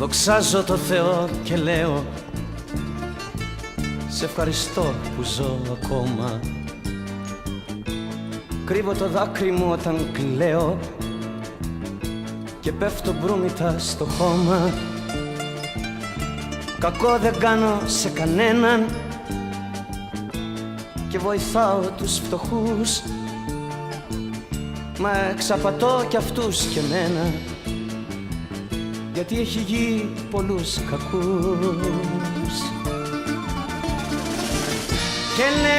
Δοξάζω το Θεό και λέω σε ευχαριστώ που ζω ακόμα. Κρύβω το δάκρυ μου όταν κλαίω και πέφτω μπρούμητα στο χώμα. Κακό δεν κάνω σε κανέναν και βοηθάω τους φτωχούς, μα εξαπατώ κι αυτούς και μένα, γιατί έχει γη πολλούς κακούς. Και λέω